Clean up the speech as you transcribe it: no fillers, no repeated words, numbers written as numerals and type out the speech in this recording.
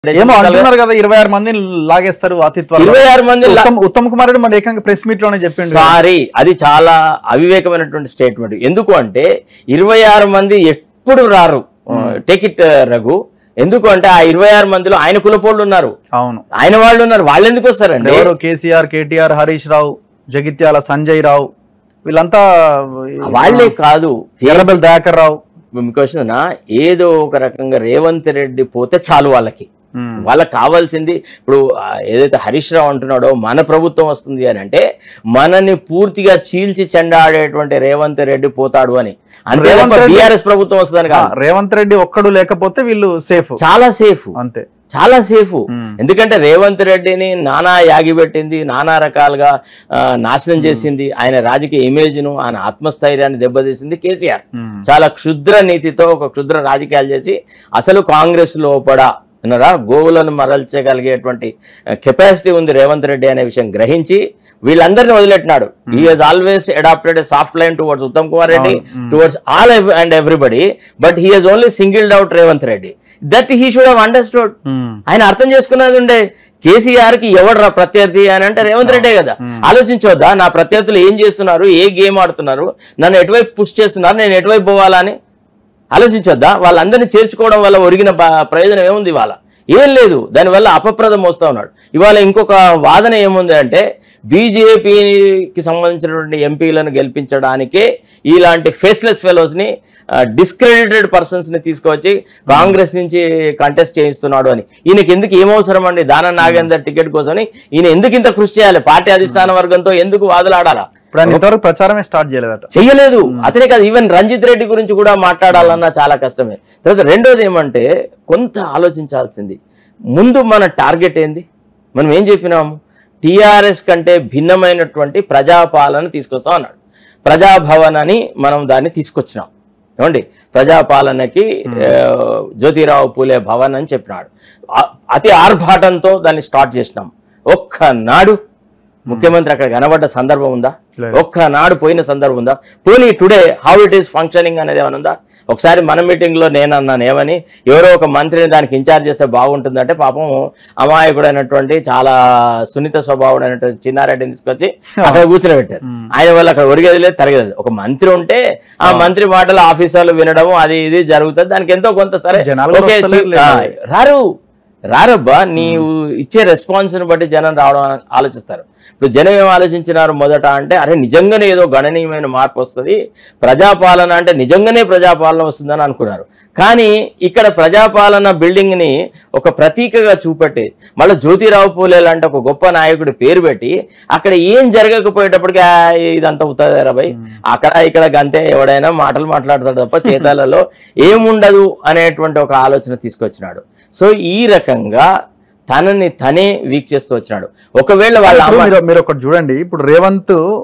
ఏమో అంటున్నారు కదా 26 మందిని లాగేస్తారు అతి త్వరలో. 26 మంది ఉత్తమ్ కుమార్ రెడ్డి మన ఏకంగా ప్రెస్ మీట్ లోనే చెప్పిండు. సారీ, అది చాలా అవివేకమైనటువంటి స్టేట్మెంట్. ఎందుకు అంటే 26 మంది ఎప్పుడు రారు. Take it Raghu. ఎందుకు అంటే ఆ 26 మందిలో ఆయన కులపోళ్ళు ఉన్నారు, అవును, ఆయన వాళ్ళు ఉన్నారు. వాళ్ళు ఎందుకు వస్తారండి? ఎవరు? కేసీఆర్, కేటీఆర్, హరీష్ రావు, జగిత్యాల సంజయ్ రావు, వీళ్ళంతా వాళ్లే కాదు. ఎర్రబెల్లి దయాకర్ రావు. మీకు వచ్చిందనా, ఏదో ఒక రకంగా రేవంత్ రెడ్డి పోతే చాలు వాళ్ళకి కావాల్సింది. ఇప్పుడు ఏదైతే హరీష్ రావు అంటున్నాడో మన ప్రభుత్వం వస్తుంది అని అంటే మనని పూర్తిగా చీల్చి చెండాడేటువంటి రేవంత్ రెడ్డి పోతాడు అని. అంతే బీఆర్ఎస్ ప్రభుత్వం వస్తుందని కాదు. రేవంత్ రెడ్డి ఒక్కడు లేకపోతే వీళ్ళు సేఫ్, చాలా సేఫ్, అంతే, చాలా సేఫ్. ఎందుకంటే రేవంత్ రెడ్డిని నానా యాగిపెట్టింది, నానా రకాలుగా నాశనం చేసింది, ఆయన రాజకీయ ఇమేజ్ ను, ఆయన ఆత్మస్థైర్యాన్ని దెబ్బతీసింది కేసీఆర్. చాలా క్షుద్ర నీతితో ఒక క్షుద్ర రాజకీయాలు చేసి అసలు కాంగ్రెస్ లోపల గోవులను మరల్చగలిగేటువంటి కెపాసిటీ ఉంది రేవంత్ రెడ్డి అనే విషయం గ్రహించి వీళ్ళందరినీ వదిలేట్టినాడు. He has always adopted a soft line towards Uttam Kumar Reddy, towards all and everybody, but he has only singled out Revanth Reddy. That he should have understood. ఆయన అర్థం చేసుకున్నది ఉండే, కేసీఆర్ కి ఎవడు ప్రత్యర్థి అని అంటే రేవంత్ రెడ్డే కదా. ఆలోచించవద్దా, నా ప్రత్యర్థులు ఏం చేస్తున్నారు, ఏ గేమ్ ఆడుతున్నారు, నన్ను ఎటువైపు పుష్ చేస్తున్నారు, నేను ఎటువైపు పోవాలని ఆలోచించొద్దా? వాళ్ళందరినీ చేర్చుకోవడం వల్ల ఒరిగిన ప్రయోజనం ఏముంది? ఇవాళ ఏం లేదు. దానివల్ల అపప్రదం వస్తూ ఉన్నాడు. ఇవాళ ఇంకొక వాదన ఏముంది అంటే బీజేపీకి సంబంధించినటువంటి ఎంపీలను గెలిపించడానికే ఇలాంటి ఫేస్లెస్ ఫెలోస్ ని, డిస్క్రెడిటెడ్ పర్సన్స్ ని తీసుకొచ్చి కాంగ్రెస్ నుంచి కంటెస్ట్ చేయిస్తున్నాడు అని. ఈయనకి ఎందుకు ఏమవసరం అండి? దానం నాగేందర్ టికెట్ కోసం ఈయన ఎందుకు ఇంత కృషి చేయాలి? పార్టీ అధిష్టాన వర్గంతో ఎందుకు వాదులాడాలా? ఇంతవరకు ప్రచారమే స్టార్ట్ చేయలేదు. అతనే కాదు, ఈవెన్ రంజిత్ రెడ్డి గురించి కూడా మాట్లాడాలన్నా చాలా కష్టమే. తర్వాత రెండోది ఏమంటే కొంత ఆలోచించాల్సింది, ముందు మన టార్గెట్ ఏంది? మనం ఏం చెప్పినాము? టీఆర్ఎస్ కంటే భిన్నమైనటువంటి ప్రజాపాలన తీసుకొస్తాం అన్నాడు. ప్రజాభవన్ అని మనం దాన్ని తీసుకొచ్చినాం. ఏమండి, ప్రజాపాలనకి జ్యోతిరావు పూలే భవన్ అని చెప్పినాడు. అతి ఆర్భాటంతో దాన్ని స్టార్ట్ చేసినాం. ఒక్కనాడు ముఖ్యమంత్రి అక్కడ కనబడ్డ సందర్భం ఉందా? ఒక్కనాడు పోయిన సందర్భం ఉందా? పోనీ today how it is functioning అనేది ఏమైనా ఉందా? ఒకసారి మన మీటింగ్లో నేను అన్నాను ఏమని, ఎవరో ఒక మంత్రిని దానికి ఇన్ఛార్జ్ చేస్తే బాగుంటుందంటే పాపం అమాయకుడైనటువంటి చాలా సున్నిత స్వభావుడైనటువంటి చిన్నారెడ్డిని తీసుకొచ్చి అక్కడ కూర్చొని పెట్టారు. ఆయన వల్ల అక్కడ ఒరిగేది లేదు, తరగలేదు. ఒక మంత్రి ఉంటే ఆ మంత్రి మాటలు ఆఫీసర్లు వినడం అది ఇది జరుగుతుంది. దానికి ఎంతో కొంత సరే రారబ్బా, నీవు ఇచ్చే రెస్పాన్స్ని బట్టి జనం రావడం ఆలోచిస్తారు. ఇప్పుడు జనం ఏం ఆలోచించినారు మొదట అంటే, అరే నిజంగానే ఏదో గణనీయమైన మార్పు వస్తుంది, ప్రజాపాలన అంటే నిజంగానే ప్రజాపాలన వస్తుందని అనుకున్నారు. కానీ ఇక్కడ ప్రజాపాలన బిల్డింగ్ని ఒక ప్రతీకగా చూపెట్టి మళ్ళీ జ్యోతిరావు పూలే లాంటి ఒక గొప్ప నాయకుడి పేరు పెట్టి అక్కడ ఏం జరగకపోయేటప్పటికి ఇదంతా అవుతుందా భయ్, అక్కడ ఇక్కడ గంతే, ఎవడైనా మాటలు మాట్లాడతాడు తప్ప చేతాలలో ఏముండదు అనేటువంటి ఒక ఆలోచన తీసుకొచ్చినాడు. సో ఈ రకంగా తనని తనే వీక్ చేస్తూ వచ్చినాడు. ఒకవేళ వాళ్ళ మీరు ఒకటి చూడండి, ఇప్పుడు రేవంత్